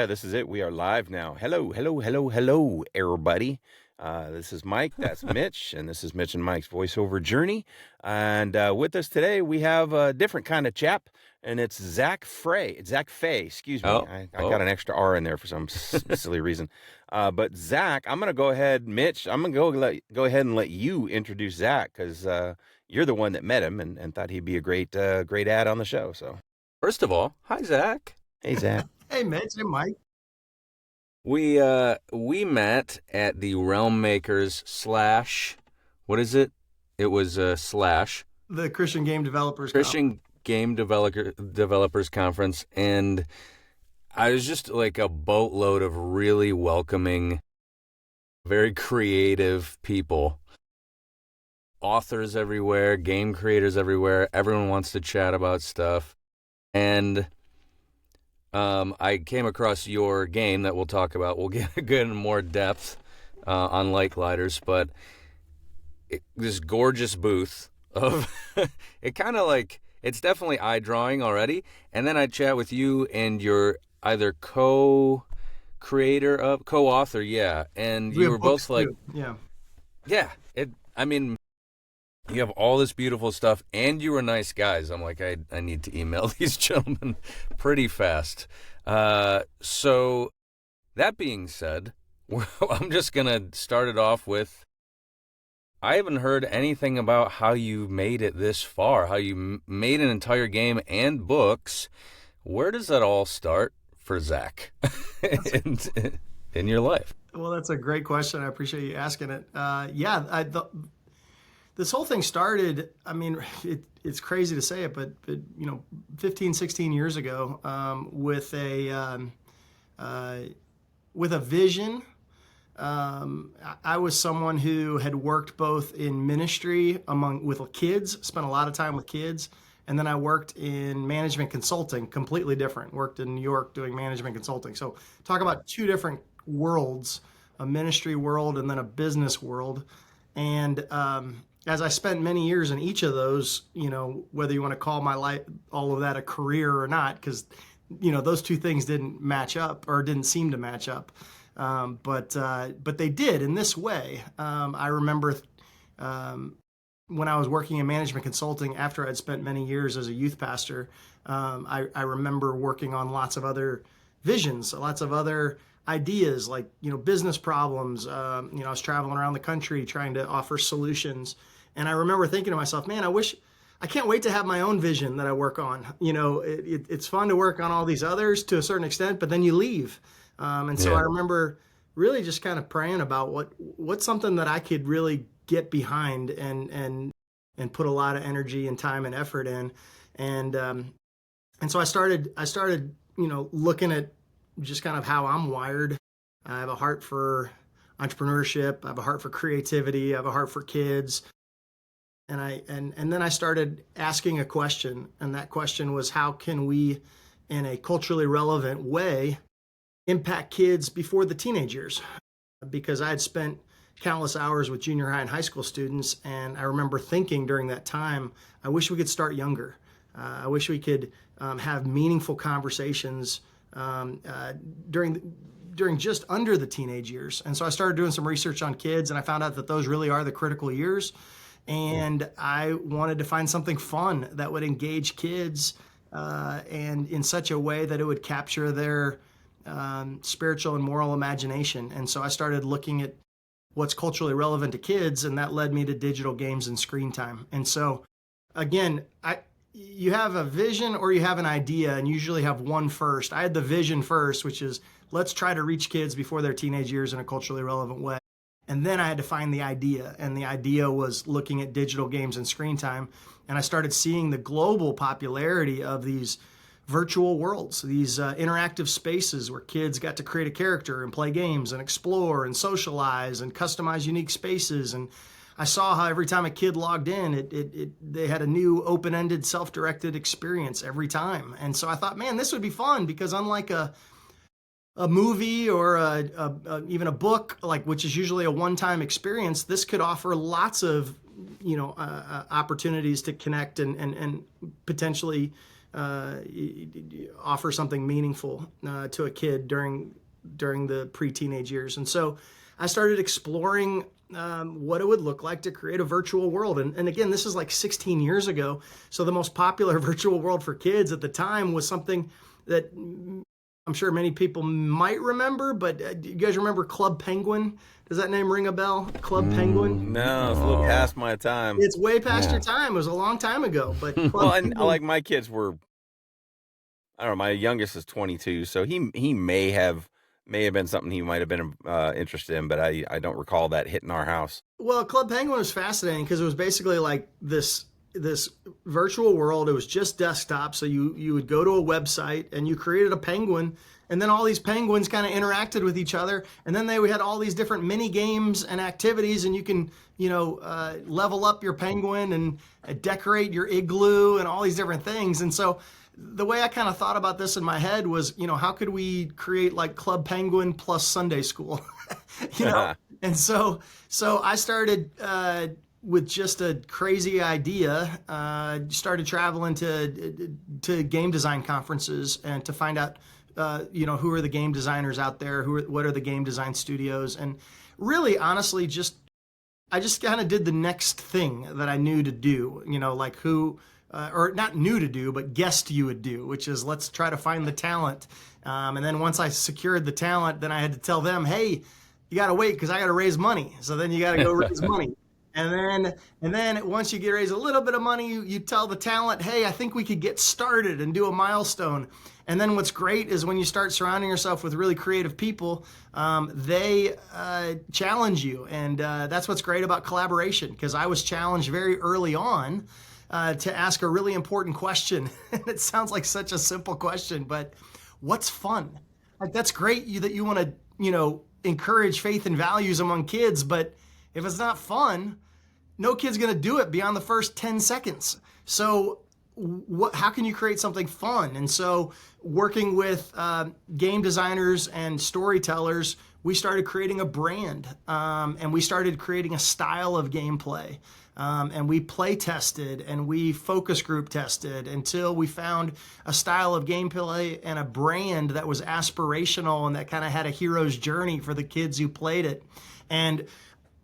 this is it. We are live now. Hello, hello, hello, hello, everybody. This is Mike, that's Mitch, and this is Mitch and Mike's voiceover journey. And with us today, we have a different kind of chap, and it's Zach Fay, excuse me. I got an extra R in there for some silly reason. But Zach, I'm going to go ahead, Mitch, I'm going to go ahead and let you introduce Zach, because you're the one that met him and thought he'd be a great ad on the show. So, first of all, hi, Zach. Hey, Zach. Hey, Mitch. Hey, Mike. We met at the Realm Makers / what is it? It was / the Christian Game Developers Developers Conference, and I was just like a boatload of really welcoming, very creative people. Authors everywhere, game creators everywhere. Everyone wants to chat about stuff. And I came across your game that we'll talk about. We'll get in more depth on Light Gliders, but this gorgeous booth of it kind of like, it's definitely eye drawing already. And then I chat with you and your either co-author, and you were both like, you have all this beautiful stuff, and you were nice guys. I'm like, I need to email these gentlemen pretty fast. So that being said, I'm just going to start it off with, I haven't heard anything about how you made it this far, how you made an entire game and books. Where does that all start for Zach in your life? Well, that's a great question. I appreciate you asking it. This whole thing started, I mean, it's crazy to say it, but 15, 16 years ago, with a vision. I was someone who had worked both in ministry with kids, spent a lot of time with kids, and then I worked in management consulting, completely different. Worked in New York doing management consulting. So talk about two different worlds, a ministry world and then a business world. And as I spent many years in each of those, whether you want to call my life, all of that a career or not, because, those two things didn't match up or didn't seem to match up. But they did in this way. I remember when I was working in management consulting after I'd spent many years as a youth pastor, I remember working on lots of other visions, lots of other ideas, like, business problems. I was traveling around the country trying to offer solutions. And I remember thinking to myself, man, I can't wait to have my own vision that I work on. It's fun to work on all these others to a certain extent, but then you leave. So I remember really just kind of praying about what's something that I could really get behind and put a lot of energy and time and effort in. And so I started, looking at just kind of how I'm wired. I have a heart for entrepreneurship. I have a heart for creativity. I have a heart for kids. And then I started asking a question, and that question was, how can we, in a culturally relevant way, impact kids before the teenage years? Because I had spent countless hours with junior high and high school students, and I remember thinking during that time, I wish we could start younger. I wish we could have meaningful conversations during just under the teenage years. And so I started doing some research on kids, and I found out that those really are the critical years. And I wanted to find something fun that would engage kids and in such a way that it would capture their spiritual and moral imagination. And so I started looking at what's culturally relevant to kids, and that led me to digital games and screen time. And so, again, you have a vision or you have an idea, and usually have one first. I had the vision first, which is let's try to reach kids before their teenage years in a culturally relevant way. And then I had to find the idea, and the idea was looking at digital games and screen time. And I started seeing the global popularity of these virtual worlds, these interactive spaces where kids got to create a character and play games and explore and socialize and customize unique spaces. And I saw how every time a kid logged in, they had a new open-ended, self-directed experience every time. And so I thought, man, this would be fun, because unlike a movie or even a book, which is usually a one-time experience, this could offer lots of opportunities to connect and potentially offer something meaningful to a kid during the pre-teenage years. And so I started exploring what it would look like to create a virtual world. And again, this is like 16 years ago. So the most popular virtual world for kids at the time was something that I'm sure many people might remember, but do you guys remember Club Penguin? Does that name ring a bell? Club Penguin? No, it's a little past my time. It's way past your time. It was a long time ago. But Club Well, and Penguin, like my kids were, I don't know, my youngest is 22, so he may have been something he might have been interested in, but I don't recall that hitting our house. well, Club Penguin was fascinating because it was basically like this virtual world. It was just desktop, so you would go to a website and you created a penguin, and then all these penguins kind of interacted with each other, and then we had all these different mini games and activities, and you can level up your penguin and decorate your igloo and all these different things. And so the way I kind of thought about this in my head was, how could we create like Club Penguin plus Sunday school, And so I started with just a crazy idea. Started traveling to game design conferences and to find out, who are the game designers out there, what are the game design studios, and really, honestly, I just kind of did the next thing that I knew to do. Like who. Or not new to do, but guessed you would do, which is let's try to find the talent. And then once I secured the talent, then I had to tell them, hey, you got to wait because I got to raise money. So then you got to go raise money. And then once you raise a little bit of money, you tell the talent, hey, I think we could get started and do a milestone. And then what's great is when you start surrounding yourself with really creative people, they challenge you. And that's what's great about collaboration, because I was challenged very early on to ask a really important question. It sounds like such a simple question, but what's fun? Like, that's great that you want to, encourage faith and values among kids, but if it's not fun, no kid's going to do it beyond the first 10 seconds. So how can you create something fun? And so working with game designers and storytellers, we started creating a brand, and we started creating a style of gameplay. And we play tested and we focus group tested until we found a style of gameplay and a brand that was aspirational and that kind of had a hero's journey for the kids who played it. And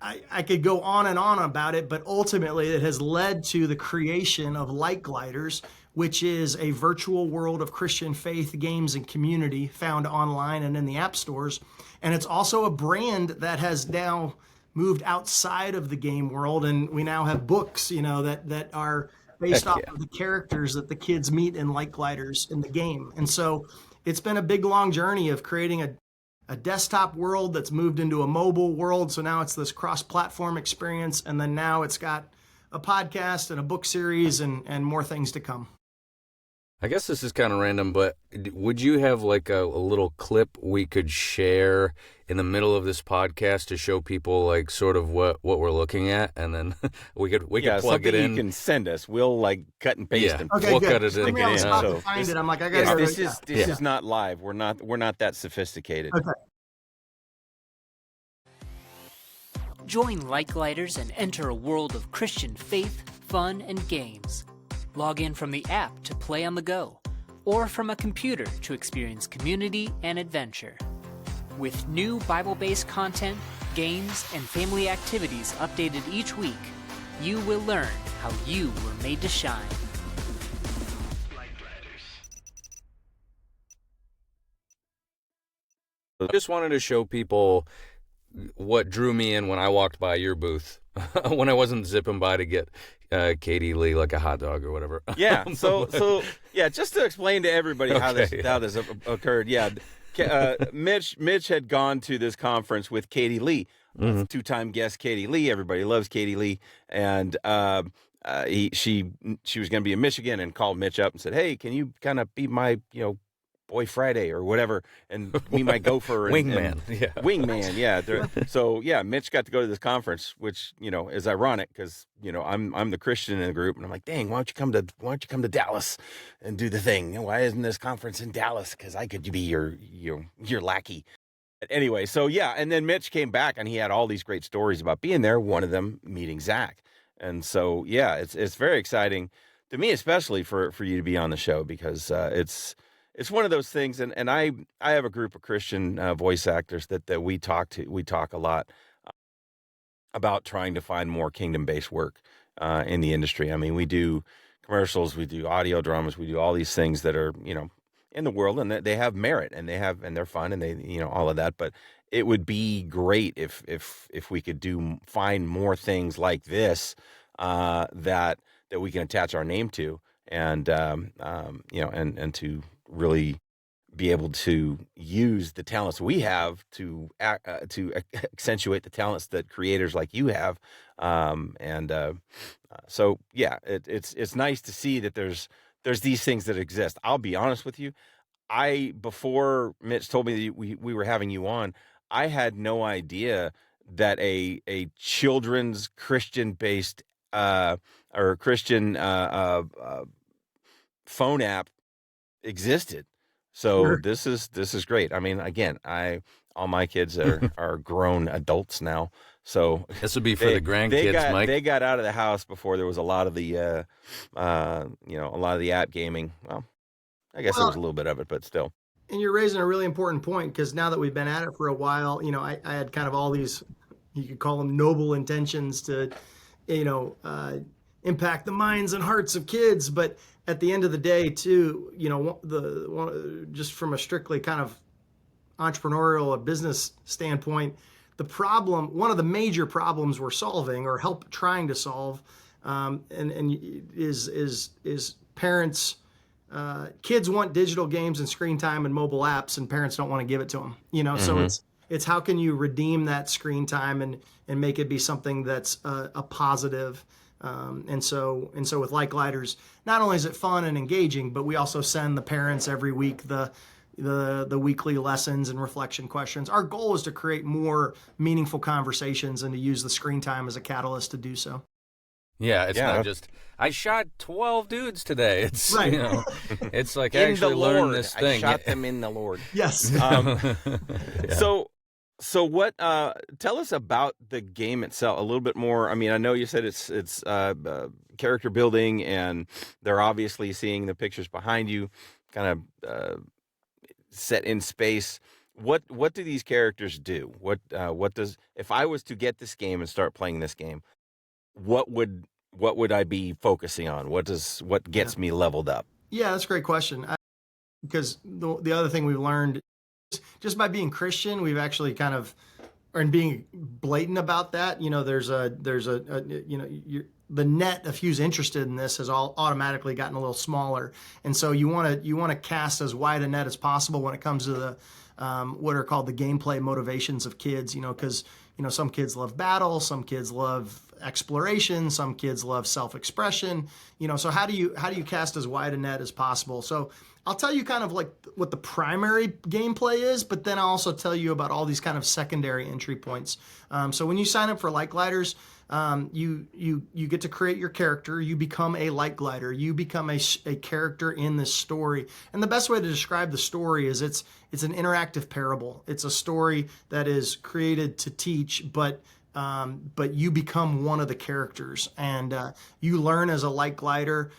I could go on and on about it, but ultimately it has led to the creation of Light Gliders, which is a virtual world of Christian faith, games, and community found online and in the app stores. And it's also a brand that has now moved outside of the game world, and we now have books, that are based off of the characters that the kids meet in Light Gliders in the game. And so it's been a big, long journey of creating a desktop world that's moved into a mobile world. So now it's this cross-platform experience, and then now it's got a podcast and a book series and more things to come. I guess this is kind of random, but would you have like a little clip we could share in the middle of this podcast to show people like sort of what we're looking at, and then we could plug it in. You can send us. We'll like cut and paste and okay, we'll good. cut it in. To find it. I'm like, I got this is not live. We're not that sophisticated. Okay. Join Light Gliders and enter a world of Christian faith, fun, and games. Log in from the app to play on the go, or from a computer to experience community and adventure. With new Bible-based content, games, and family activities updated each week, you will learn how you were made to shine. I just wanted to show people what drew me in when I walked by your booth, when I wasn't zipping by to get Katie Lee like a hot dog or whatever. Yeah. So just to explain to everybody how this occurred. Yeah. Mitch had gone to this conference with Katie Lee, two-time guest Katie Lee. Everybody loves Katie Lee, and she was going to be in Michigan, and called Mitch up and said, "Hey, can you kind of be my Boy Friday or whatever, and be my gopher wingman, wingman, yeah." So Mitch got to go to this conference, which is ironic because I'm the Christian in the group, and I'm like, dang, why don't you come to Dallas and do the thing? Why isn't this conference in Dallas? Because I could be your lackey. But anyway, so and then Mitch came back and he had all these great stories about being there. One of them meeting Zach, and so it's very exciting to me, especially for you to be on the show, because it's one of those things. And I have a group of Christian voice actors that we talk to. We talk a lot about trying to find more kingdom based work in the industry. I mean, we do commercials, we do audio dramas, we do all these things that are, in the world, and they have merit, and they're fun, and they, all of that. But it would be great if we could find more things like this that we can attach our name to, and and to really be able to use the talents we have to accentuate the talents that creators like you have. So yeah, it's nice to see that there's these things that exist. I'll be honest with you. Before Mitch told me that we were having you on, I had no idea that a children's Christian based or Christian phone app existed. So Sure. this is great. I mean, again, all my kids are grown adults now. So This would be for the grandkids, Mike. they got out of the house before there was a lot of the a lot of the app gaming. Well, I guess there was a little bit of it, but still. And you're raising a really important point, because now that we've been at it for a while, I had kind of all these, you could call them noble intentions to, impact the minds and hearts of kids. But at the end of the day, too, just from a strictly kind of entrepreneurial or business standpoint, one of the major problems we're solving, or trying to solve, is parents. Kids want digital games and screen time and mobile apps, and parents don't want to give it to them. So it's how can you redeem that screen time and make it be something that's a positive. And so with Like Gliders, not only is it fun and engaging, but we also send the parents every week the weekly lessons and reflection questions. Our goal is to create more meaningful conversations and to use the screen time as a catalyst to do so. Yeah, it's not just, I shot 12 dudes today. It's, right. It's like, I actually learned this thing. I shot them in the Lord. Yes. Yeah. So what, tell us about the game itself a little bit more. I mean, I know you said it's character building, and they're obviously seeing the pictures behind you kind of set in space. What do these characters do? What does, if I was to get this game and start playing this game, what would I be focusing on? What gets me leveled up? Yeah, that's a great question. Because the other thing we've learned, just by being Christian, we've actually kind of, and being blatant about that, there's the net of who's interested in this has all automatically gotten a little smaller. And so you want to cast as wide a net as possible when it comes to the what are called the gameplay motivations of kids, because some kids love battle, some kids love exploration, some kids love self-expression, so how do you cast as wide a net as possible? So I'll tell you kind of like what the primary gameplay is, but then I'll also tell you about all these kind of secondary entry points. So when you sign up for Light Gliders, you get to create your character. You become a Light Glider. You become a character in this story. And the best way to describe the story is it's an interactive parable. It's a story that is created to teach, but you become one of the characters, and you learn as a Light Glider.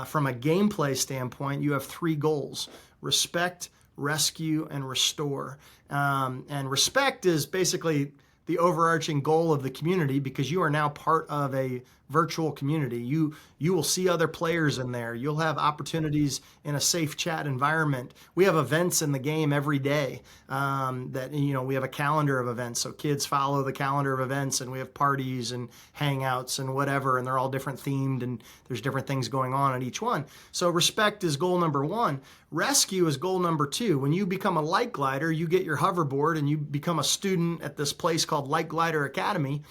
From a gameplay standpoint, you have 3 goals: respect, rescue, and restore. And respect is basically the overarching goal of the community, because you are now part of a virtual community. You will see other players in there. You'll have opportunities in a safe chat environment. We have events in the game every day. We have a calendar of events, so kids follow the calendar of events, and we have parties and hangouts and whatever, and they're all different themed, and there's different things going on at each one. So respect is goal number 1. Rescue is goal number 2. When you become a Light Glider, you get your hoverboard and you become a student at this place called Light Glider Academy.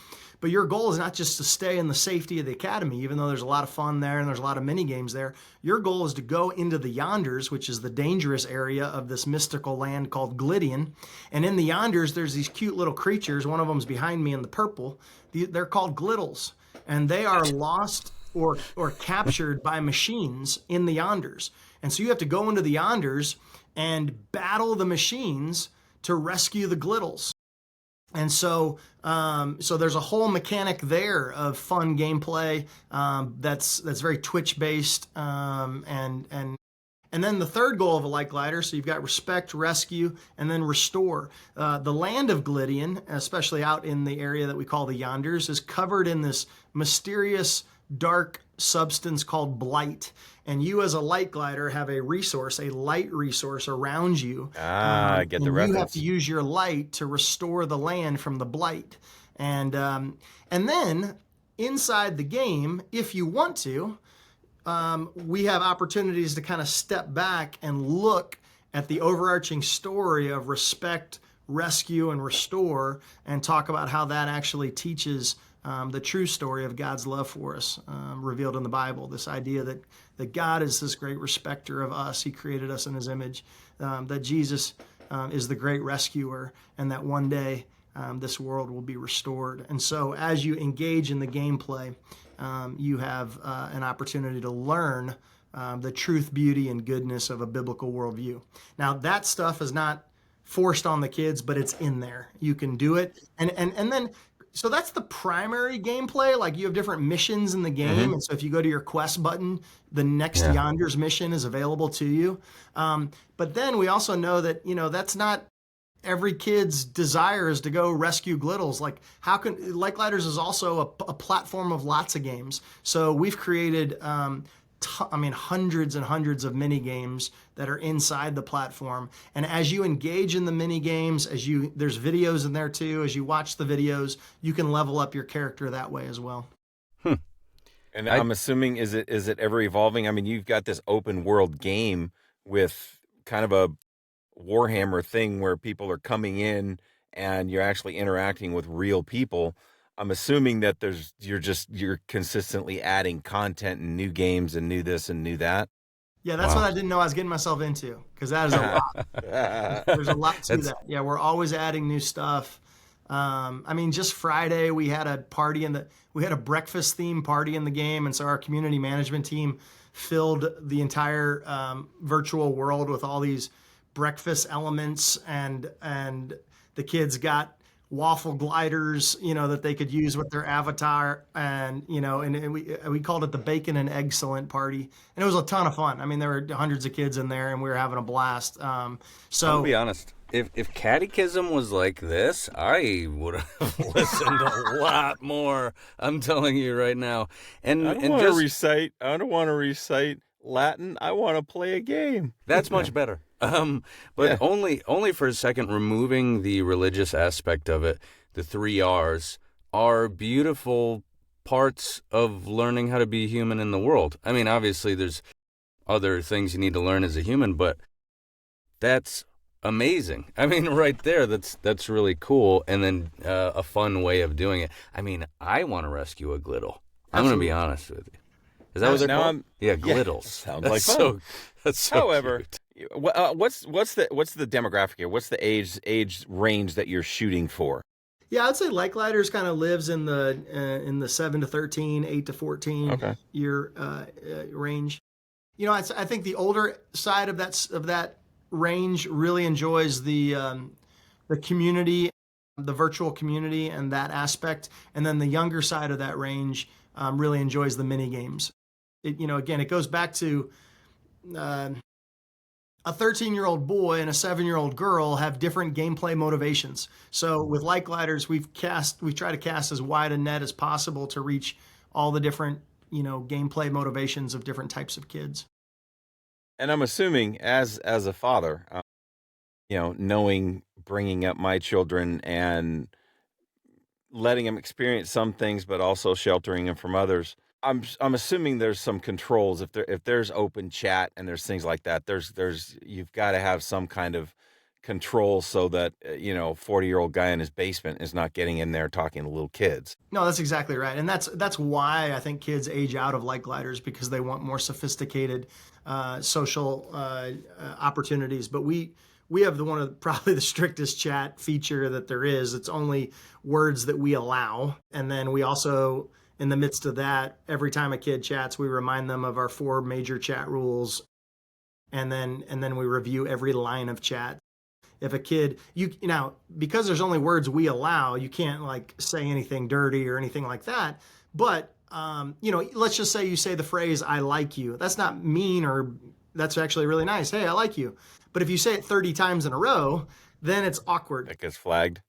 But your goal is not just to stay in the safety of the academy, even though there's a lot of fun there and there's a lot of mini games there. Your goal is to go into the Yonders, which is the dangerous area of this mystical land called Glydian. And in the Yonders, there's these cute little creatures. One of them's behind me in the purple. They're called Gliddles, and they are lost or captured by machines in the Yonders. And so you have to go into the Yonders and battle the machines to rescue the Gliddles. And so there's a whole mechanic there of fun gameplay that's very Twitch based, and then the third goal of a light glider, so you've got respect, rescue, and then restore. The land of Glydian, especially out in the area that we call the Yonders, is covered in this mysterious dark substance called blight. And you as a light glider have a resource, a light resource around you. I get the and reference. you have to use your light to restore the land from the blight. And then inside the game, if you want to, we have opportunities to kind of step back and look at the overarching story of respect, rescue, and restore, and talk about how that actually teaches the true story of God's love for us, revealed in the Bible. This idea that God is this great respecter of us. He created us in his image, that Jesus is the great rescuer, and that one day this world will be restored. And so as you engage in the gameplay, you have an opportunity to learn the truth, beauty, and goodness of a biblical worldview. Now, that stuff is not forced on the kids, but it's in there. You can do it. And then, so that's the primary gameplay. Like, you have different missions in the game. And so if you go to your quest button, the next Yonders mission is available to you. But then we also know that, that's not every kid's desire is to go rescue glittles. Like, how can Light Gliders is also a platform of lots of games. So we've created, hundreds and hundreds of mini games that are inside the platform. And as you engage in the mini games, there's videos in there too. As you watch the videos, you can level up your character that way as well. And I'm assuming, is it ever evolving? I mean, you've got this open world game with kind of a Warhammer thing where people are coming in and you're actually interacting with real people. I'm assuming that you're consistently adding content and new games and new this and new that. Yeah, that's what I didn't know I was getting myself into, because that is a lot. There's a lot to that. Yeah, we're always adding new stuff. Just Friday we had a breakfast theme party in the game, and so our community management team filled the entire virtual world with all these breakfast elements, and the kids got waffle gliders, that they could use with their avatar, and we called it the bacon and excellent party, and it was a ton of fun. I mean, there were hundreds of kids in there, and we were having a blast. I'll be honest. If Catechism was like this, I would have listened a lot more. I'm telling you right now. And I don't want to recite Latin. I want to play a game. That's much better. Only for a second, removing the religious aspect of it, the 3 R's are beautiful parts of learning how to be human in the world. I mean, obviously there's other things you need to learn as a human, but that's amazing. I mean, right there, that's really cool, and then a fun way of doing it. I mean, I want to rescue a glittle. I'm going to be honest with you. Is that what they're called? Yeah, glittles. Sounds like fun. That's so However, cute. what's the demographic here? What's the age range that you're shooting for? Yeah, I'd say Light Gliders kind of lives in the 7 to 13, 8 to 14 year range. I think the older side of that range really enjoys the community, the virtual community, and that aspect. And then the younger side of that range really enjoys the mini games. Again, it goes back to a 13-year-old boy and a 7-year-old girl have different gameplay motivations. So with Light Gliders, we try to cast as wide a net as possible to reach all the different, gameplay motivations of different types of kids. And I'm assuming, as a father, bringing up my children and letting them experience some things, but also sheltering them from others, I'm assuming there's some controls. If there's open chat and there's things like that, you've got to have some kind of control so that 40-year-old guy in his basement is not getting in there talking to little kids. No, that's exactly right, and that's why I think kids age out of Light Gliders, because they want more sophisticated social opportunities. But we have probably the strictest chat feature that there is. It's only words that we allow, and then we also, in the midst of that, every time a kid chats, we remind them of our 4 major chat rules, and then we review every line of chat. if a kid, now, because there's only words we allow, you can't like say anything dirty or anything like that. But, let's just say you say the phrase, I like you. That's not mean, or that's actually really nice. Hey, I like you. But if you say it 30 times in a row, then it's awkward. That gets flagged.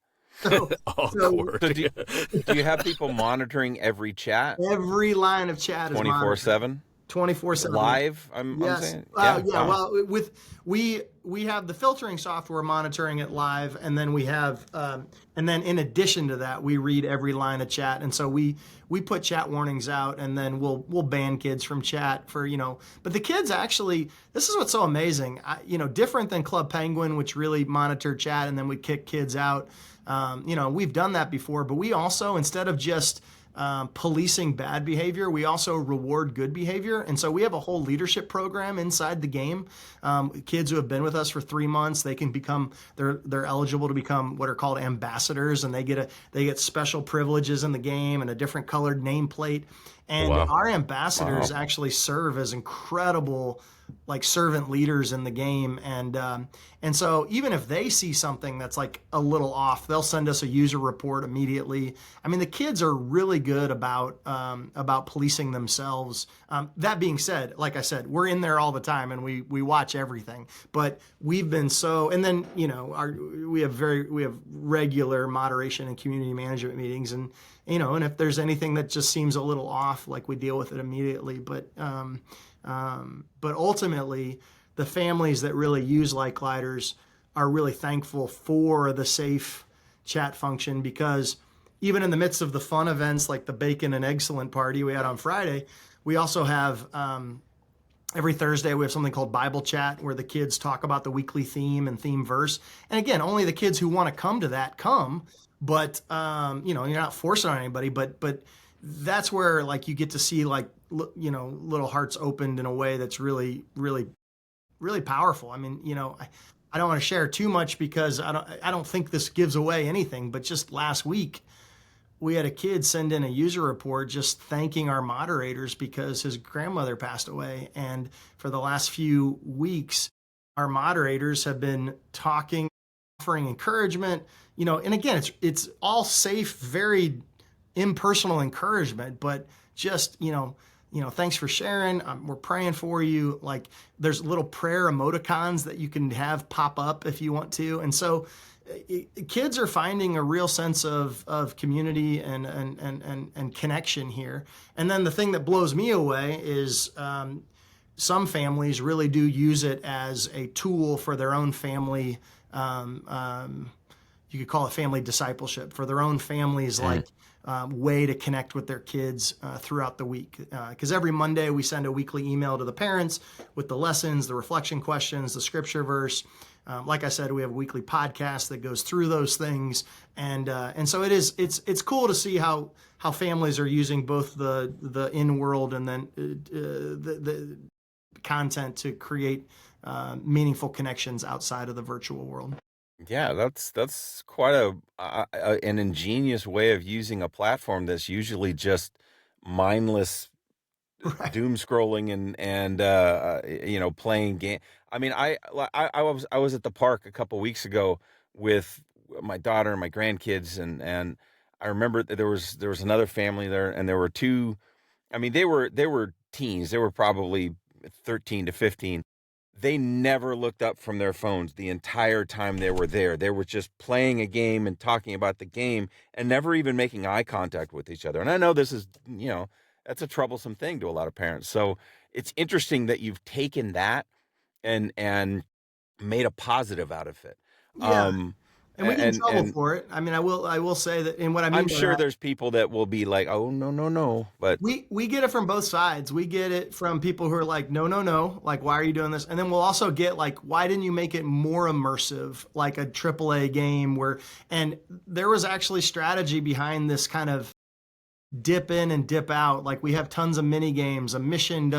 So, Awkward. So do you have people monitoring every chat every line of chat is 24/7? 24/7 live. I'm Yes. saying. Yeah. Wow. Well, we have the filtering software monitoring it live, and then we have and then in addition to that, we read every line of chat, and so we put chat warnings out, and then we'll ban kids from chat for But the kids actually, this is what's so amazing. Different than Club Penguin, which really monitored chat, and then we kick kids out. We've done that before, but we also, instead of just policing bad behavior, we also reward good behavior. And so we have a whole leadership program inside the game. Kids who have been with us for 3 months, they can become, they're eligible to become what are called ambassadors, and they get special privileges in the game and a different colored nameplate. And Wow. our ambassadors actually serve as incredible like servant leaders in the game, and so even if they see something that's like a little off, they'll send us a user report immediately. I mean, the kids are really good about policing themselves. That being said, like I said, we're in there all the time and we watch everything. But we've been and then we have regular moderation and community management meetings, and and if there's anything that just seems a little off, like we deal with it immediately. But ultimately, the families that really use Light Gliders are really thankful for the safe chat function, because even in the midst of the fun events like the bacon and excellent party we had on Friday, we also have every Thursday we have something called Bible Chat, where the kids talk about the weekly theme and theme verse. And again, only the kids who want to come to that come, but you're not forcing on anybody, but that's where like you get to see like little hearts opened in a way that's really, really, really powerful. I mean, I don't want to share too much because I don't think this gives away anything, but just last week we had a kid send in a user report just thanking our moderators because his grandmother passed away. And for the last few weeks, our moderators have been talking, offering encouragement, and again, it's all safe, very impersonal encouragement, but just, thanks for sharing. We're praying for you. Like there's little prayer emoticons that you can have pop up if you want to. And so kids are finding a real sense of community and connection here. And then the thing that blows me away is some families really do use it as a tool for their own family. You could call it family discipleship for their own families, like way to connect with their kids throughout the week. Because every Monday we send a weekly email to the parents with the lessons, the reflection questions, the scripture verse. Like I said, we have a weekly podcast that goes through those things, and so it's cool to see how families are using both the in-world and then the content to create meaningful connections outside of the virtual world. Yeah, that's quite an ingenious way of using a platform that's usually just mindless Right. doom scrolling and playing game. I mean, I was at the park a couple weeks ago with my daughter and my grandkids, and I remember that there was another family there, and there were two. I mean, they were teens. They were probably 13 to 15. They never looked up from their phones the entire time they were there. They were just playing a game and talking about the game and never even making eye contact with each other. And I know this is, that's a troublesome thing to a lot of parents. So it's interesting that you've taken that and made a positive out of it. Yeah. And we get in trouble and for it. I mean, I will say that, and what I mean I'm by sure that, there's people that will be like, oh, no, but we get it from both sides. We get it from people who are like, no, like, why are you doing this? And then we'll also get like, why didn't you make it more immersive, like a AAA game and there was actually strategy behind this kind of dip in and dip out. Like we have tons of mini games. A mission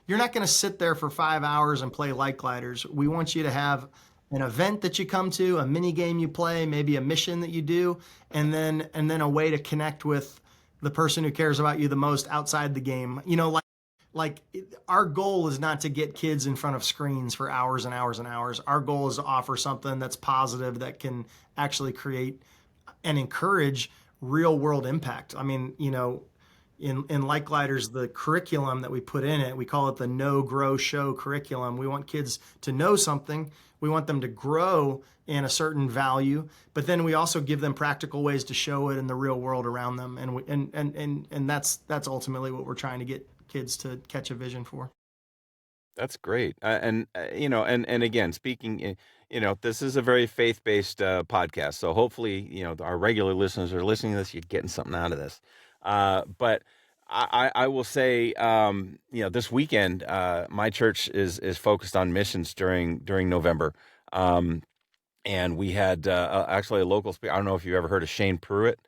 you're not going to sit there for 5 hours and play Light Gliders. We want you to have an event that you come to, a mini game you play, maybe a mission that you do, and then a way to connect with the person who cares about you the most outside the game. our goal is not to get kids in front of screens for hours and hours and hours. Our goal is to offer something that's positive, that can actually create and encourage real world impact. I mean, in Like Gliders, the curriculum that we put in it, we call it the Know, Grow, Show curriculum. We want kids to know something. We want them to grow in a certain value, but then we also give them practical ways to show it in the real world around them. And that's ultimately what we're trying to get kids to catch a vision for. That's great. And again, speaking, this is a very faith-based podcast. So hopefully, our regular listeners are listening to this, you're getting something out of this. But I will say, this weekend, my church is focused on missions during November. And we had actually a local speaker. I don't know if you've ever heard of Shane Pruitt.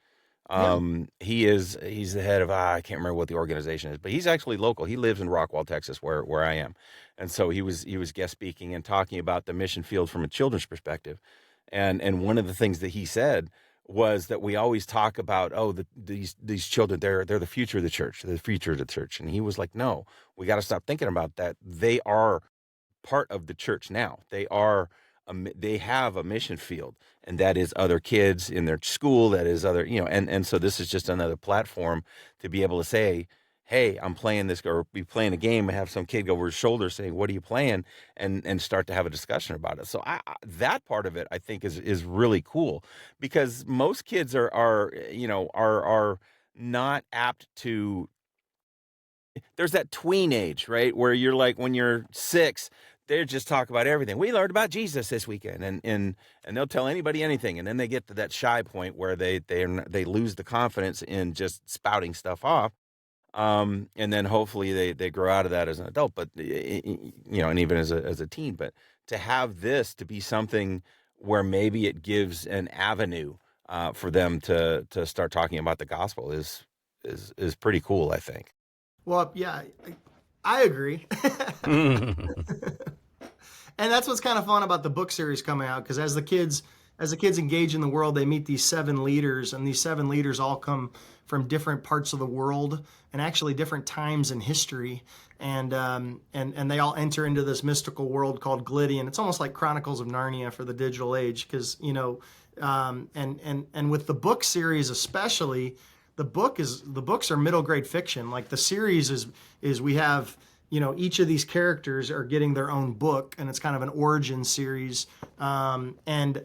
He's the head of, I can't remember what the organization is, but he's actually local. He lives in Rockwall, Texas, where I am. And so he was guest speaking and talking about the mission field from a children's perspective. And one of the things that he said was that we always talk about, these children, they're the future of the church, they're the future of the church. And he was like, no, we got to stop thinking about that. They are part of the church now. They have a mission field, and that is other kids in their school. That is other, and so this is just another platform to be able to say, hey, I'm playing this, or be playing a game and have some kid go over his shoulder saying, what are you playing? And start to have a discussion about it. So that part of it, I think, is really cool, because most kids are not apt to, there's that tween age, right? Where you're like, when you're 6, they just talk about everything. We learned about Jesus this weekend, and they'll tell anybody anything. And then they get to that shy point where they lose the confidence in just spouting stuff off. And then hopefully they grow out of that as an adult, but and even as a teen. But to have this to be something where maybe it gives an avenue for them to start talking about the gospel is pretty cool, I think. Well, yeah, I agree. And that's what's kind of fun about the book series coming out, because as the kids engage in the world, they meet these 7 leaders, and these 7 leaders all come from different parts of the world and actually different times in history. And they all enter into this mystical world called Glydian. It's almost like Chronicles of Narnia for the digital age, because, and with the book series especially, the books are middle grade fiction. Like the series is we have, each of these characters are getting their own book, and it's kind of an origin series. And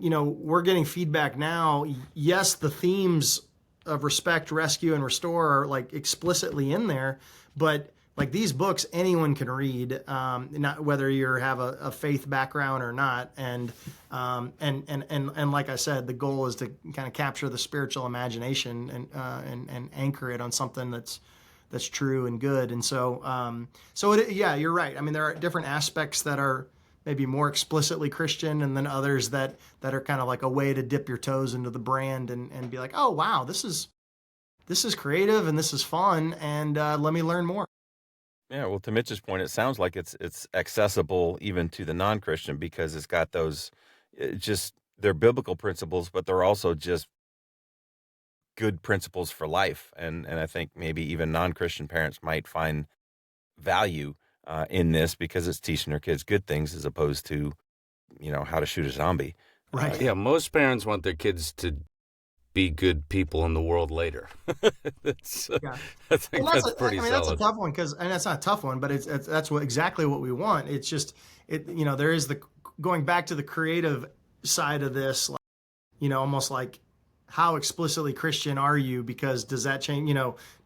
we're getting feedback now. Yes, the themes of respect, rescue, and restore are like explicitly in there, but like these books, anyone can read, not whether you have a faith background or not. And like I said, the goal is to kind of capture the spiritual imagination and anchor it on something that's true and good. And so, you're right. I mean, there are different aspects that are maybe more explicitly Christian, and then others that are kind of like a way to dip your toes into the brand and be like, oh, wow, this is creative and this is fun, and let me learn more. Yeah, well, to Mitch's point, it sounds like it's accessible even to the non-Christian, because it's got those, they're biblical principles, but they're also just good principles for life. And I think maybe even non-Christian parents might find value in this, because it's teaching their kids good things as opposed to, how to shoot a zombie. Right. Yeah, most parents want their kids to be good people in the world later. I think that's pretty solid. That's a tough one, and that's not a tough one, but that's exactly what we want. It's just, there is going back to the creative side of this, almost like, how explicitly Christian are you? Because does that change,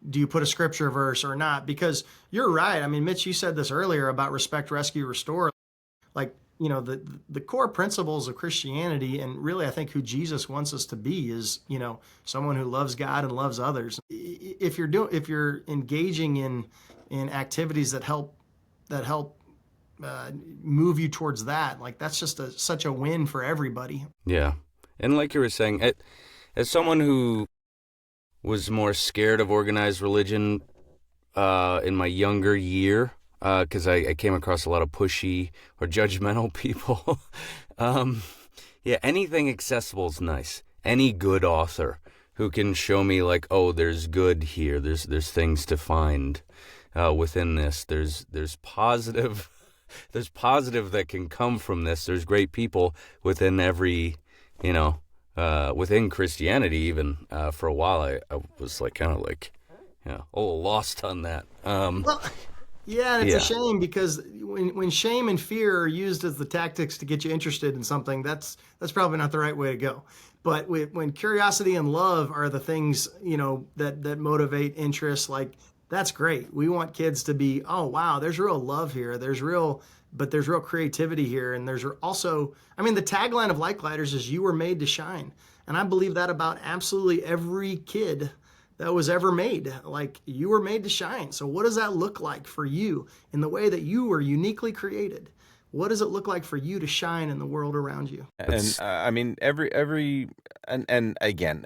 do you put a scripture verse or not? Because you're right. I mean, Mitch, you said this earlier about respect, rescue, restore. Like, the core principles of Christianity, and really I think who Jesus wants us to be, is, someone who loves God and loves others. If you're engaging in activities that help move you towards that, like that's just such a win for everybody. Yeah. And like you were saying, as someone who was more scared of organized religion in my younger year, because I came across a lot of pushy or judgmental people, anything accessible is nice. Any good author who can show me like, oh, there's good here, there's things to find, within this. There's positive, there's positive that can come from this. There's great people within every, within Christianity. Even for a while, I was like kind of like, a little lost on that. Well, yeah, and it's a shame because when shame and fear are used as the tactics to get you interested in something, that's probably not the right way to go. But when curiosity and love are the things, that motivate interest, like that's great. We want kids to be, oh wow, there's real love here. There's real creativity here, and there's also, the tagline of Like Lighters is "You were made to shine," and I believe that about absolutely every kid that was ever made. Like, you were made to shine. So what does that look like for you in the way that you were uniquely created? What does it look like for you to shine in the world around you? And every and again,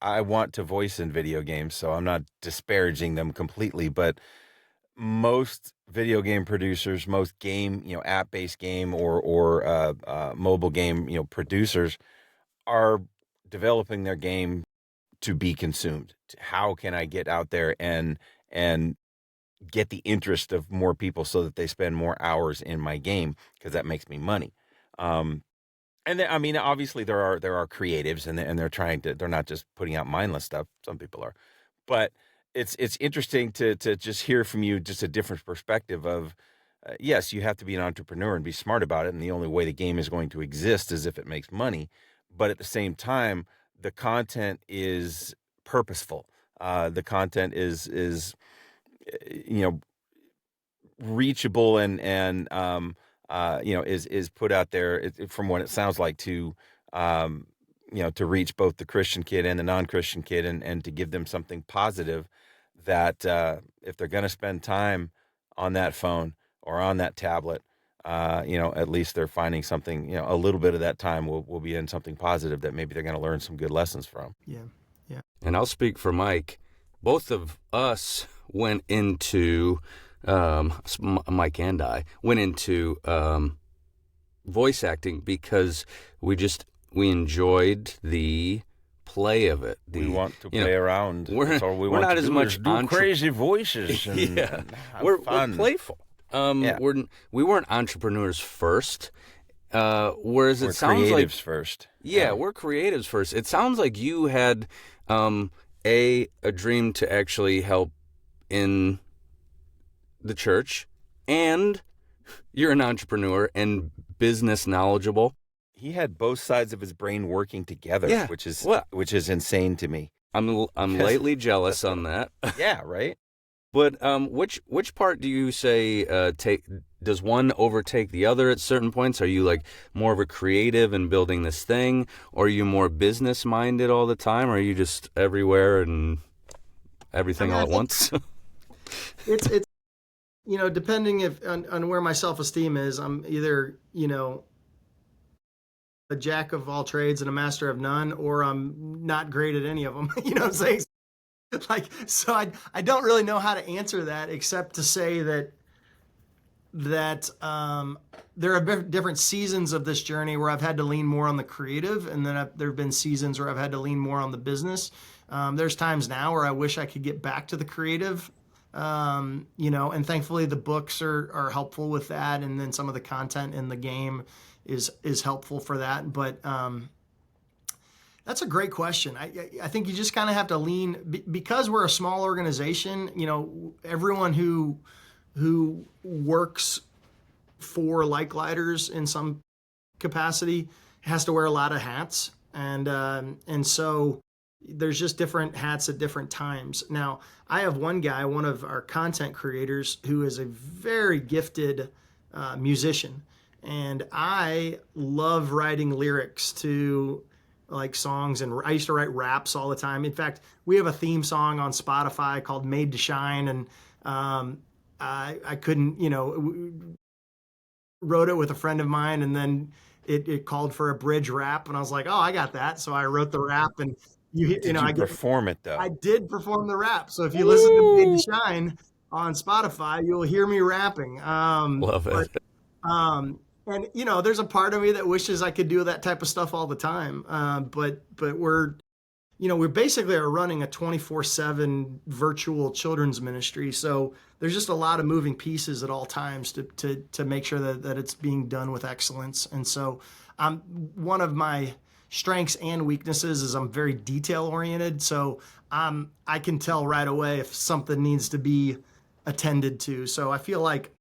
I want to voice in video games, so I'm not disparaging them completely, but most video game producers, most game, app-based game or mobile game, producers are developing their game to be consumed. How can I get out there and get the interest of more people so that they spend more hours in my game, because that makes me money. And then, obviously there are creatives and they're not just putting out mindless stuff. Some people are, but it's interesting to just hear from you just a different perspective of, yes, you have to be an entrepreneur and be smart about it. And the only way the game is going to exist is if it makes money. But at the same time, the content is purposeful. The content is reachable and is put out there, from what it sounds like, to to reach both the Christian kid and the non-Christian kid, and to give them something positive that if they're going to spend time on that phone or on that tablet, at least they're finding something, a little bit of that time will be in something positive that maybe they're going to learn some good lessons from. Yeah. Yeah. And I'll speak for Mike. Both of us went into, Mike and I went into voice acting because we enjoyed the play of it. We want to play around. We're not as much do crazy voices. And, yeah, and we're playful. We weren't entrepreneurs first. Whereas we're it sounds creatives like first. Yeah, we're creatives first. It sounds like you had a dream to actually help in the church, and you're an entrepreneur and business knowledgeable. He had both sides of his brain working together, which is insane to me. I'm lately jealous on that. Yeah, right. But which part do you say does one overtake the other at certain points? Are you like more of a creative in building this thing, or are you more business minded all the time, or are you just everywhere and everything all at once? It's depending on where my self-esteem is, I'm either a jack of all trades and a master of none, or I'm not great at any of them. You know what I'm saying? So I don't really know how to answer that, except to say that there have different seasons of this journey where I've had to lean more on the creative, and then there have been seasons where I've had to lean more on the business. There's times now where I wish I could get back to the creative, and thankfully the books are helpful with that, and then some of the content in the game is helpful for that. But that's a great question. I think you just kind of have to lean, because we're a small organization. Everyone who works for Like Lighters in some capacity has to wear a lot of hats, and so there's just different hats at different times. Now, I have one guy, one of our content creators, who is a very gifted musician, and I love writing lyrics to like songs, and I used to write raps all the time. In fact, we have a theme song on Spotify called Made to Shine, and I couldn't, wrote it with a friend of mine, and then it called for a bridge rap, and I was like, oh, I got that. So I wrote the rap, and I perform it though. I did perform the rap. So if you listen to Made to Shine on Spotify, you'll hear me rapping. Love it. And there's a part of me that wishes I could do that type of stuff all the time. But we're we basically are running a 24/7 virtual children's ministry. So there's just a lot of moving pieces at all times to make sure that it's being done with excellence. And so one of my strengths and weaknesses is I'm very detail oriented. So I can tell right away if something needs to be attended to. So I feel like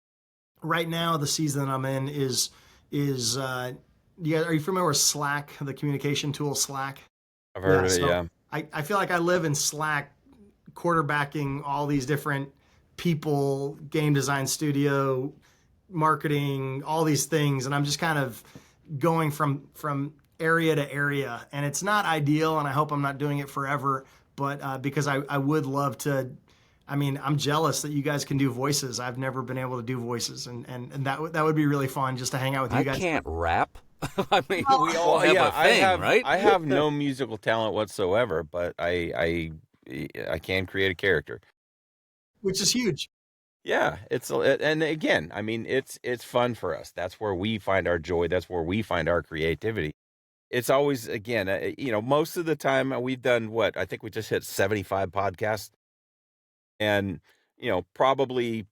right now the season that I'm in is are you familiar with Slack, the communication tool Slack? I've heard of it, So yeah. I feel like I live in Slack, quarterbacking all these different people, game design studio, marketing, all these things, and I'm just kind of going from area to area, and it's not ideal, and I hope I'm not doing it forever, but because I would love to. I mean, I'm jealous that you guys can do voices. I've never been able to do voices, and that would be really fun just to hang out with you guys. I can't rap. I mean, we all have a thing, right? I have no musical talent whatsoever, but I can create a character. Which is huge. Yeah, and again, I mean, it's fun for us. That's where we find our joy. That's where we find our creativity. It's always, again, most of the time we've done what I think we just hit 75 podcasts, and probably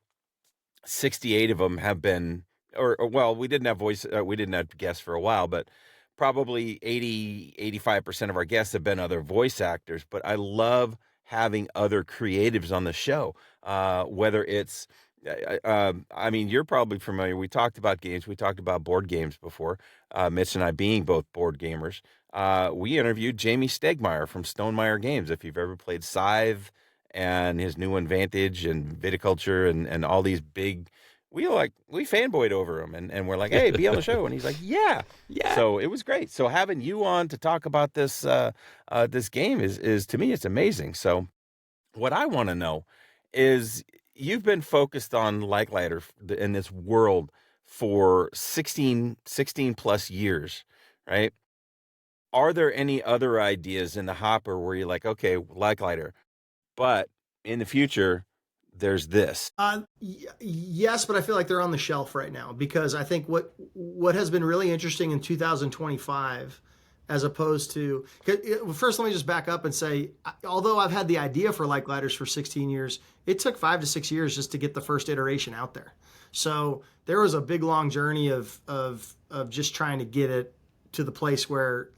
68 of them have been, or well, we didn't have guests for a while, but probably 85% of our guests have been other voice actors. But I love having other creatives on the show, whether it's, I mean, you're probably familiar. We talked about games. We talked about board games before, Mitch and I being both board gamers. We interviewed Jamie Stegmeyer from Stonemeyer Games. If you've ever played Scythe and his new one, Vantage and Viticulture and all these big, we fanboyed over him, and we're like, hey, be on the show. And he's like, yeah. So it was great. So having you on to talk about this this game is to me, it's amazing. So what I want to know is, you've been focused on Likelighter in this world for 16 plus years, right? Are there any other ideas in the hopper where you're like, okay, Likelighter, but in the future, there's this? Yes, but I feel like they're on the shelf right now, because I think what has been really interesting in 2025, as opposed to, first, let me just back up and say, although I've had the idea for Lightlighters for 16 years, it took 5 to 6 years just to get the first iteration out there. So there was a big, long journey of just trying to get it to the place where,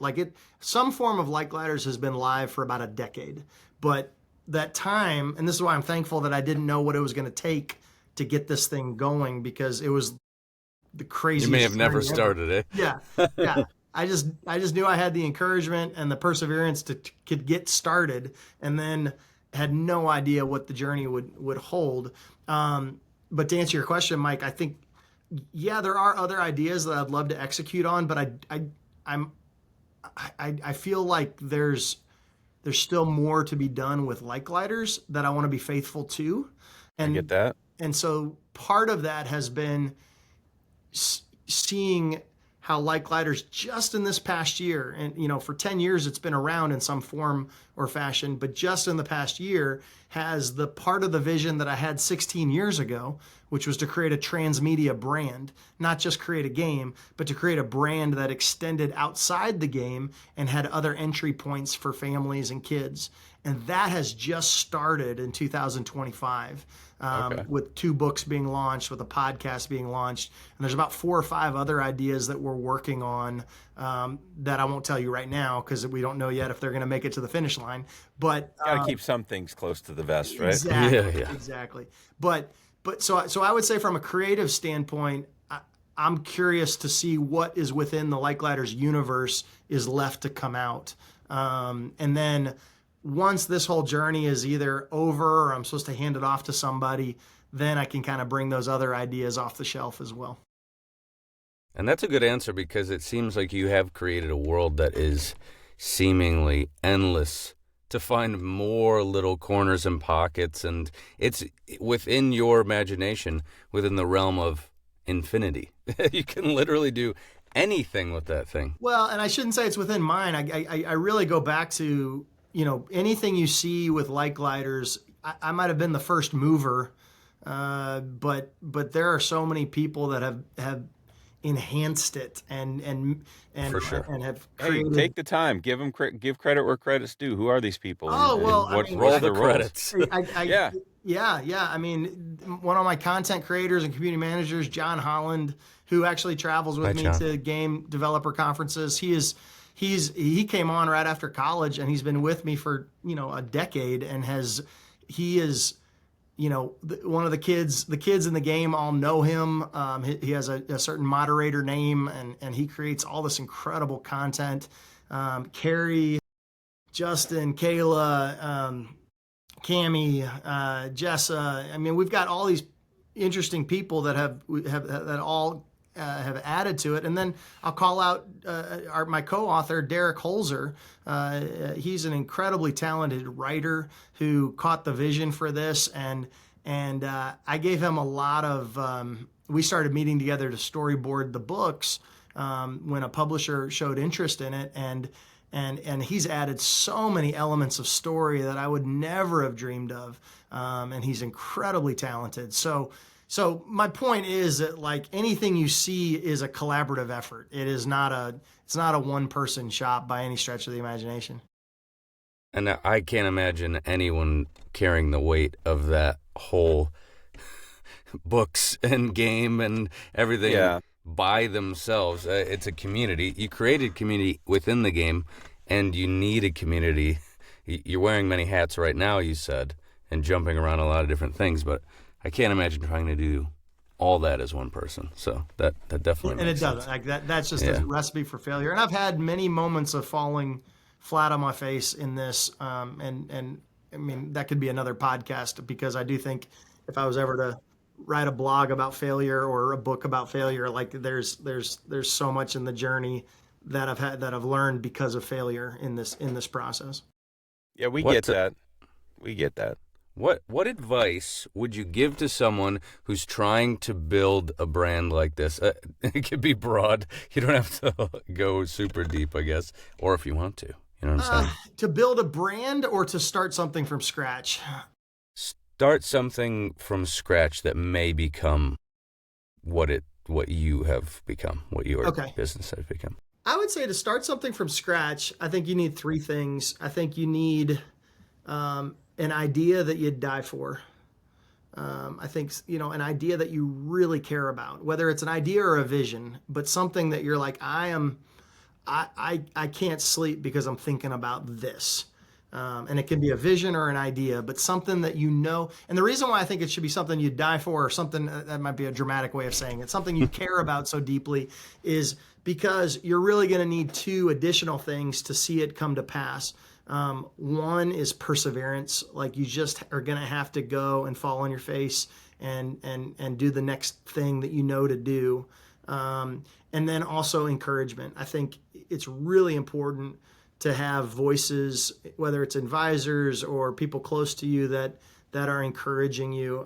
some form of Lightlighters has been live for about a decade, but that time, and this is why I'm thankful that I didn't know what it was going to take to get this thing going, because it was the craziest. You may have never started it. Yeah. I just knew I had the encouragement and the perseverance could get started, and then had no idea what the journey would hold. But to answer your question, Mike, I think, yeah, there are other ideas that I'd love to execute on, but I feel like there's still more to be done with Lightlighters that I want to be faithful to. And I get that. And so part of that has been seeing how Lightlighters just in this past year, and for 10 years it's been around in some form or fashion, but just in the past year has the part of the vision that I had 16 years ago, which was to create a transmedia brand, not just create a game, but to create a brand that extended outside the game and had other entry points for families and kids. And that has just started in 2025. Okay. With 2 books being launched, with a podcast being launched. And there's about 4 or 5 other ideas that we're working on that I won't tell you right now, because we don't know yet if they're going to make it to the finish line. But Got to keep some things close to the vest, right? Exactly. Yeah. Exactly. But so I would say, from a creative standpoint, I'm curious to see what is within the Lightlighters universe is left to come out. And then once this whole journey is either over or I'm supposed to hand it off to somebody, then I can kind of bring those other ideas off the shelf as well. And that's a good answer, because it seems like you have created a world that is seemingly endless, to find more little corners and pockets, and it's within your imagination, within the realm of infinity. You can literally do anything with that thing. Well, and I shouldn't say it's within mine. I really go back to, anything you see with Lightlighters, I might have been the first mover, but there are so many people that have enhanced it and For sure. and have Hey, created. take the time. Give credit where credit's due. Who are these people, Oh, well, and I what's mean, Roll what's the their roles? credits. Yeah. Yeah. I mean, one of my content creators and community managers, John Holland, who actually travels with Hi, me John. to game developer conferences. He came on right after college, and he's been with me for a decade, and he is one of the kids in the game all know him. He has a certain moderator name, and he creates all this incredible content. Carrie, Justin, Kayla, Cami, Jessa. I mean, we've got all these interesting people that that all have added to it. And then I'll call out my co-author, Derek Holzer. He's an incredibly talented writer who caught the vision for this, and I gave him a lot of. We started meeting together to storyboard the books when a publisher showed interest in it, and he's added so many elements of story that I would never have dreamed of. And he's incredibly talented. So my point is that, like, anything you see is a collaborative effort. It's not a one-person shop by any stretch of the imagination. And I can't imagine anyone carrying the weight of that whole books and game and everything by themselves. It's a community. You created community within the game, and you need a community. You're wearing many hats right now, you said, and jumping around a lot of different things, but I can't imagine trying to do all that as one person. So that definitely makes sense. Like that's just a recipe for failure. And I've had many moments of falling flat on my face in this. And I mean, that could be another podcast, because I do think if I was ever to write a blog about failure or a book about failure, like there's so much in the journey that I've learned because of failure in this process. Yeah, we get that. We get that. What advice would you give to someone who's trying to build a brand like this? It could be broad. You don't have to go super deep, I guess, or if you want to. You know what I'm saying? To build a brand or to start something from scratch? Start something from scratch that may become what you have become, what your business has become. I would say to start something from scratch, I think you need three things. I think you need an idea that you'd die for. I think, an idea that you really care about, whether it's an idea or a vision, but something that you're like, I can't sleep because I'm thinking about this. And it can be a vision or an idea, but something that you know. And the reason why I think it should be something you die for, or something that might be a dramatic way of saying it, something you care about so deeply, is because you're really going to need two additional things to see it come to pass. One is perseverance. Like, you just are going to have to go and fall on your face and do the next thing that you know to do. And then also encouragement. I think it's really important to have voices, whether it's advisors or people close to you that are encouraging you.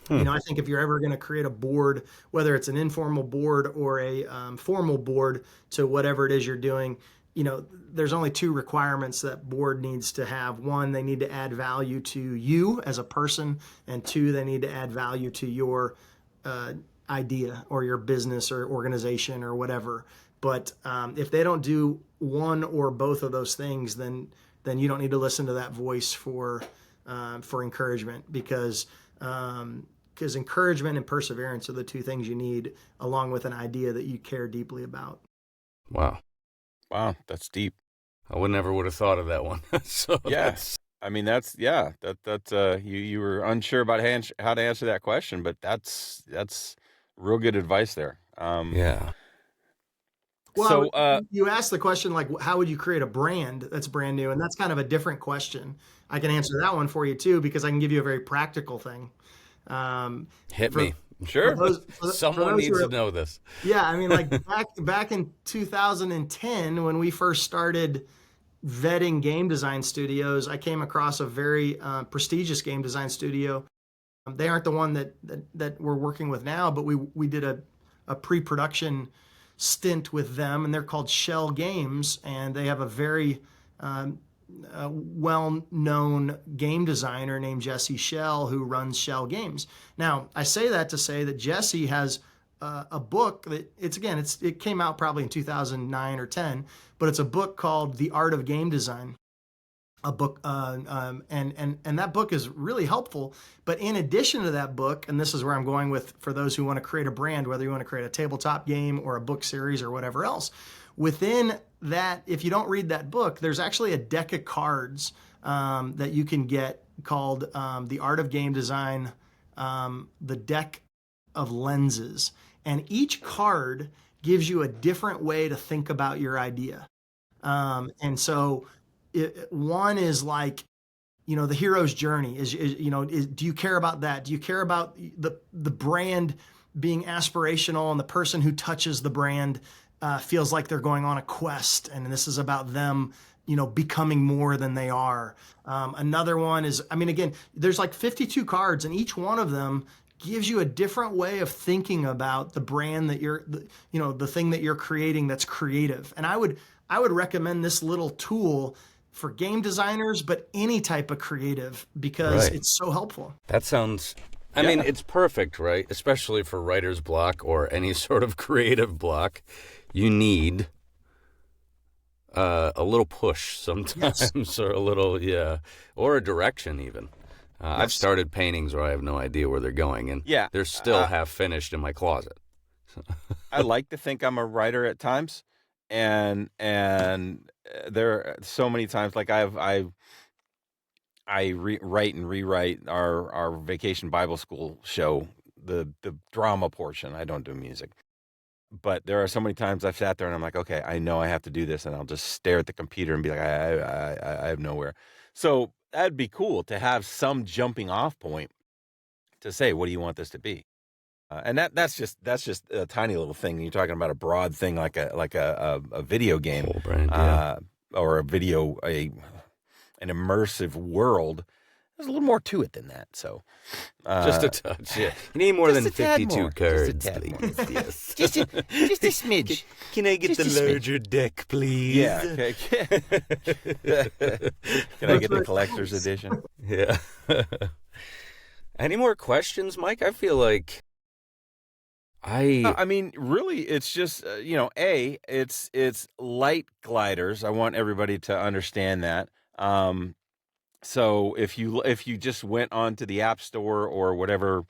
I think if you're ever going to create a board, whether it's an informal board or a formal board to whatever it is you're doing, there's only two requirements that board needs to have. One, they need to add value to you as a person, and two, they need to add value to your idea or your business or organization or whatever. But if they don't do one or both of those things, then you don't need to listen to that voice for encouragement, because encouragement and perseverance are the two things you need, along with an idea that you care deeply about. Wow, that's deep. I would never have thought of that one. So yes, I mean that's you were unsure about how to answer that question, but that's real good advice there. Yeah. Well, so you asked the question, like, how would you create a brand that's brand new? And that's kind of a different question. I can answer that one for you too, because I can give you a very practical thing. Hit me. Sure. Someone needs to know this. Yeah, I mean, like back in 2010, when we first started vetting game design studios, I came across a very prestigious game design studio. They aren't the one that we're working with now, but we did a pre-production stint with them, and they're called Shell Games, and they have a very well-known game designer named Jesse Shell who runs Shell Games. Now, I say that to say that Jesse has a book that it came out probably in 2009 or 10, but it's a book called The Art of Game Design. A book, and that book is really helpful. But in addition to that book, and this is where I'm going with for those who want to create a brand, whether you want to create a tabletop game or a book series or whatever else, within that, if you don't read that book, there's actually a deck of cards that you can get called The Art of Game Design, the Deck of Lenses. And each card gives you a different way to think about your idea. And so one is like, the hero's journey do you care about that? Do you care about the brand being aspirational, and the person who touches the brand feels like they're going on a quest, and this is about them, becoming more than they are. Another one is, again, there's like 52 cards, and each one of them gives you a different way of thinking about the brand that the thing that you're creating that's creative. And I would recommend this little tool for game designers, but any type of creative, because it's so helpful. That sounds, I mean, it's perfect, right? Especially for writer's block or any sort of creative block. You need a little push sometimes, or a little, or a direction even. I've started paintings where I have no idea where they're going, and they're still half finished in my closet. I like to think I'm a writer at times, and there are so many times, like I write and rewrite our Vacation Bible School show, the drama portion. I don't do music, but there are so many times I've sat there and I'm like, okay, I know I have to do this, and I'll just stare at the computer and be like, I have nowhere. So that'd be cool to have some jumping off point to say, what do you want this to be? And that's just a tiny little thing. You're talking about a broad thing like a video game, Whole brand, or an immersive world. There's a little more to it than that. So just a touch. Yeah, you need more than 52 cards, please. Yes, just a smidge. Can I get the larger deck, please? Yeah. Okay. Can I get the collector's edition? Yeah. Any more questions, Mike? I feel like really, it's just it's light gliders. I want everybody to understand that. So if you just went onto the App Store or whatever,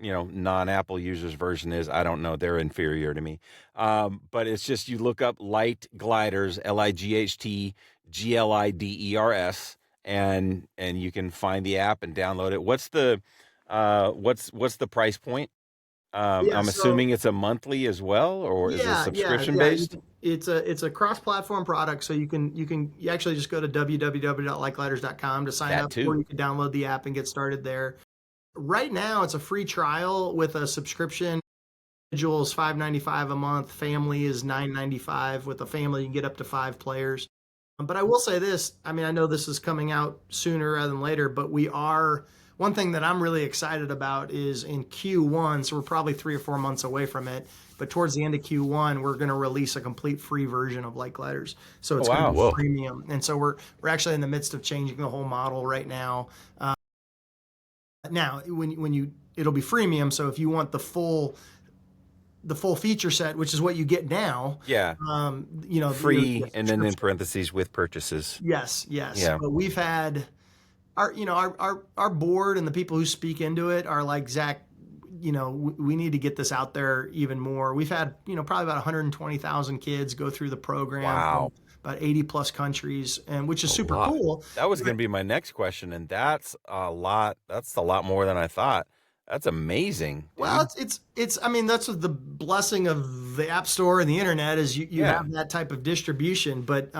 non-Apple users version is, I don't know, they're inferior to me. But it's just, you look up Light Gliders, LIGHT GLIDERS, and you can find the app and download it. What's the price point? I'm assuming it's a monthly as well, or is it subscription based? It's a cross-platform product, so you actually just go to www.lightgliders.com to sign up, or you can download the app and get started there. Right now, it's a free trial with a subscription. Individual is $5.95 a month. Family is $9.95. With a family, you can get up to 5 players. But I will say this: I know this is coming out sooner rather than later, but one thing that I'm really excited about is in Q1, so we're probably 3 or 4 months away from it, but towards the end of Q1, we're going to release a complete free version of Light Gliders. So it's going to be premium. And so we're actually in the midst of changing the whole model right now. Now, it'll be freemium, so if you want the full feature set, which is what you get now. Yeah. Free, and then in parentheses with purchases. Yes. Yeah. But we've had our board and the people who speak into it are like, Zach, we need to get this out there even more. We've had, probably about 120,000 kids go through the program. Wow. From about 80 plus countries, and which is super cool. That was going to be my next question. And that's a lot more than I thought. That's amazing. Dude. Well, it's that's the blessing of the App Store and the internet is you have that type of distribution, but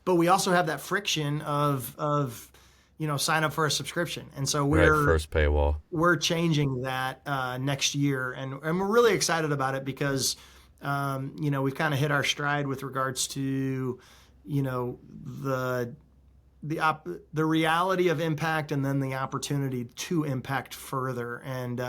we also have that friction of sign up for a subscription. And so first paywall. We're changing that next year, and we're really excited about it because we've kind of hit our stride with regards to the reality of impact, and then the opportunity to impact further. And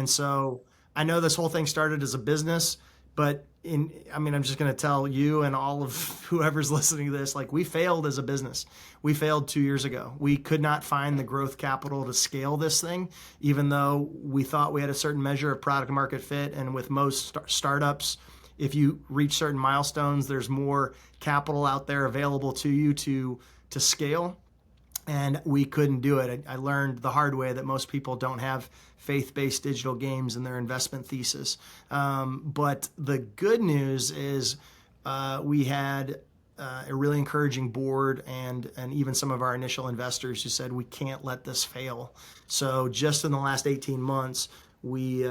so I know this whole thing started as a business, But I'm just going to tell you and all of whoever's listening to this, like, we failed as a business. We failed 2 years ago. We could not find the growth capital to scale this thing, even though we thought we had a certain measure of product market fit. And with most startups, if you reach certain milestones, there's more capital out there available to you to scale. And we couldn't do it. I learned the hard way that most people don't have faith-based digital games in their investment thesis. But the good news is we had a really encouraging board and even some of our initial investors who said we can't let this fail. So just in the last 18 months, we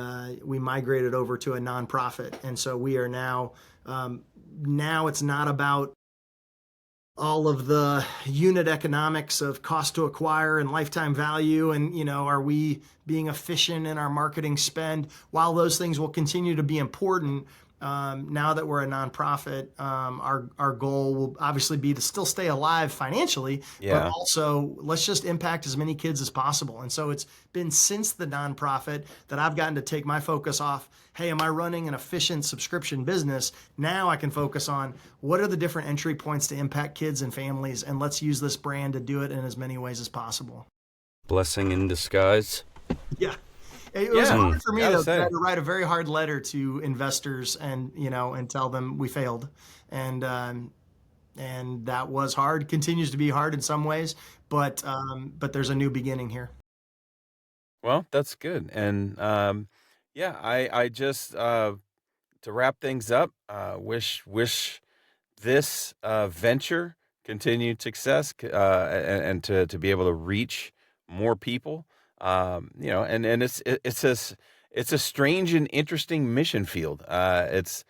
migrated over to a nonprofit, and so we are now it's not about all of the unit economics of cost to acquire and lifetime value, and are we being efficient in our marketing spend? While those things will continue to be important, now that we're a nonprofit, our goal will obviously be to still stay alive financially, but also let's just impact as many kids as possible. And so it's been since the nonprofit that I've gotten to take my focus off, hey, am I running an efficient subscription business? Now I can focus on what are the different entry points to impact kids and families, and let's use this brand to do it in as many ways as possible. Blessing in disguise. Yeah. It was hard for me to write a very hard letter to investors and tell them we failed, and that was hard. Continues to be hard in some ways, but there's a new beginning here. Well, that's good, and I just to wrap things up, wish this venture continued success, and to be able to reach more people. And it's a strange and interesting mission field. It's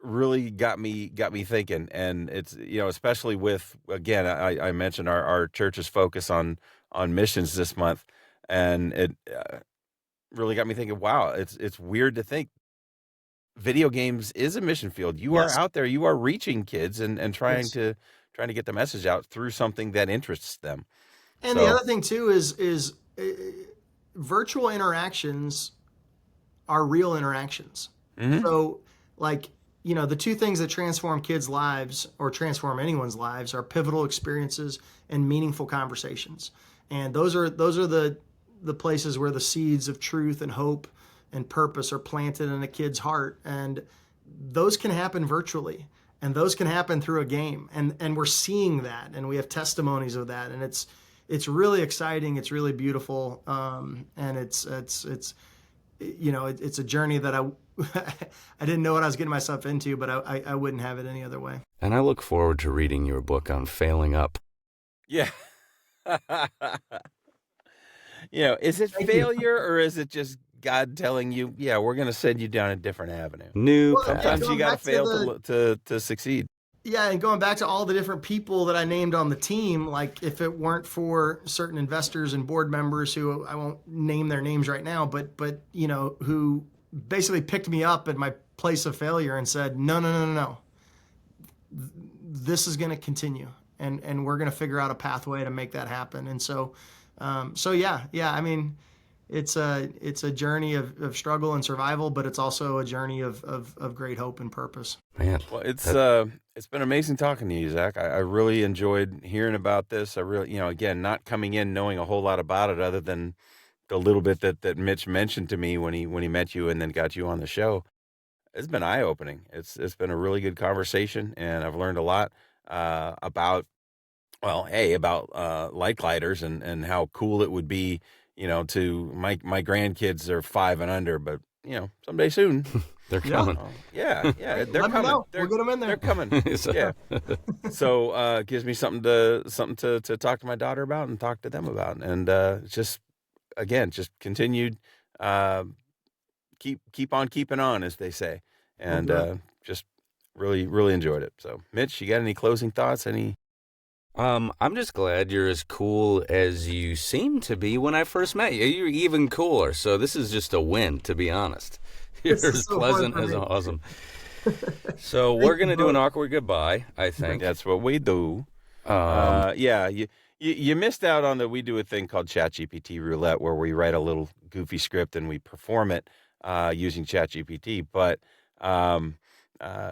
really got me thinking, and it's, especially with, again, I mentioned our church's focus on missions this month, and it really got me thinking, wow, it's weird to think video games is a mission field. You are out there, you are reaching kids and trying to get the message out through something that interests them. And the other thing too is virtual interactions are real interactions. Mm-hmm. So, like, the two things that transform kids' lives or transform anyone's lives are pivotal experiences and meaningful conversations. And those are the places where the seeds of truth and hope and purpose are planted in a kid's heart. And those can happen virtually, and those can happen through a game. And we're seeing that, and we have testimonies of that. And it's really exciting. It's really beautiful. And it's a journey that I didn't know what I was getting myself into, but I wouldn't have it any other way. And I look forward to reading your book on failing up. Yeah. Is it failure or is it just God telling you, yeah, we're going to send you down a different avenue? Sometimes you got to fail to succeed. Yeah, and going back to all the different people that I named on the team, like, if it weren't for certain investors and board members who I won't name their names right now, but who basically picked me up at my place of failure and said, no, this is going to continue, and we're going to figure out a pathway to make that happen. And so I mean, it's a journey of struggle and survival, but it's also a journey of great hope and purpose. Man, well, it's been amazing talking to you, Zach. I really enjoyed hearing about this. I really, again, not coming in knowing a whole lot about it other than the little bit that Mitch mentioned to me when he met you and then got you on the show. It's been eye-opening. It's been a really good conversation, and I've learned a lot about light lighters and how cool it would be, to my grandkids are 5 and under, but someday soon. They're coming. Yeah, they're coming. We'll get them in there. They're coming. Yeah. So it gives me something to talk to my daughter about and talk to them about, and just continued keep on keeping on, as they say, and just really, really enjoyed it. So, Mitch, you got any closing thoughts? I'm just glad you're as cool as you seemed to be when I first met you. You're even cooler. So this is just a win, to be honest. You're as pleasant as awesome. So we're going to do an awkward goodbye, I think. That's what we do. You missed out on we do a thing called ChatGPT Roulette, where we write a little goofy script and we perform it. using ChatGPT, but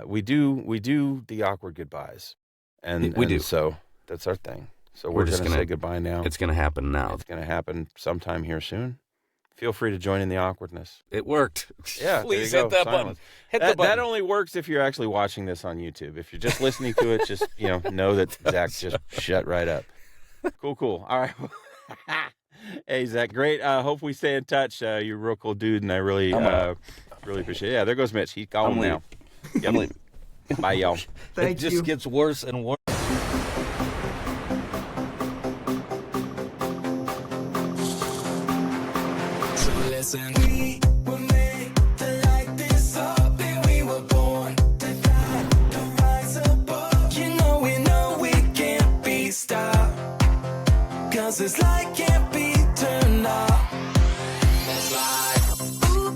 we do the awkward goodbyes, and We do. So that's our thing. So we're just going to say goodbye now. It's going to happen now. It's going to happen sometime here soon. Feel free to join in the awkwardness. It worked. Yeah, Please there you hit go. that button. Silence. Hit the button. That only works if you're actually watching this on YouTube. If you're just listening to it, just know that Zach just shut right up. Cool. All right. Hey, Zach, great. Hope we stay in touch. You're a real cool dude, and I really appreciate it. Yeah, there goes Mitch. He's gone now. I'm leaving. Bye, y'all. Thank It just you. gets worse and worse. So listen, we were made to light this up, and we were born to fly, to rise above. You know we can't be stopped, 'cause this light can't be turned off. That's light. Ooh,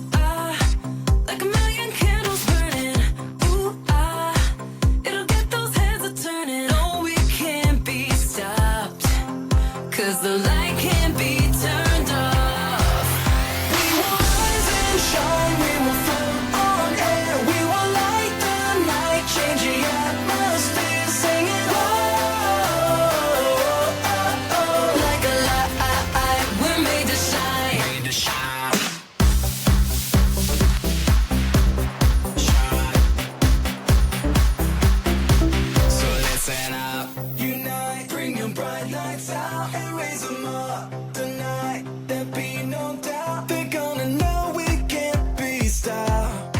like a million candles burning. Ooh, it'll get those heads a turning. No, we can't be stopped, 'cause the light can't be turned off. We will rise and shine, we will float on air, we will light the night, change the atmosphere, singing oh, oh, oh. Like a light, we're made to shine. Made to shine. Shine. So listen up, unite, bring your bright lights out and raise them up. Tonight, there be no doubt, they're gonna know we can't be stopped.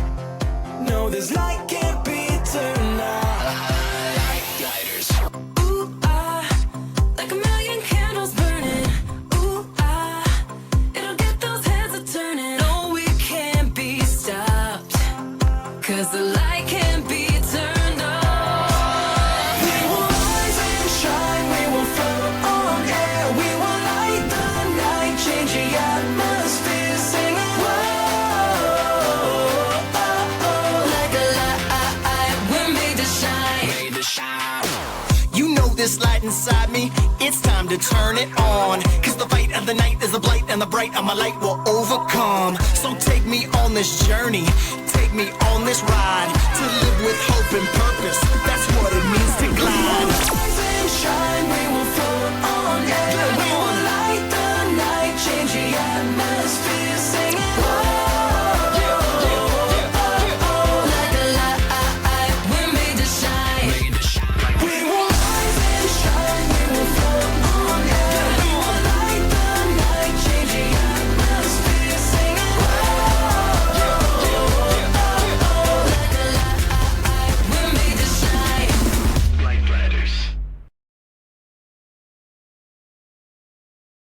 No, this light can't be turned off. Lighters. Ooh, like a million candles burning. Ooh, it'll get those heads a turning. No, we can't be stopped, 'cause the light can't be turned off. We will rise and shine, we will float on air, we will light the night, change the atmosphere, singing whoa, oh, oh. Like a light, we're made to shine. Made to shine. You know this light inside me, it's time to turn it on. 'Cause the fight of the night is the blight, and the bright of my light will overcome. So take me on this journey, take me on this ride.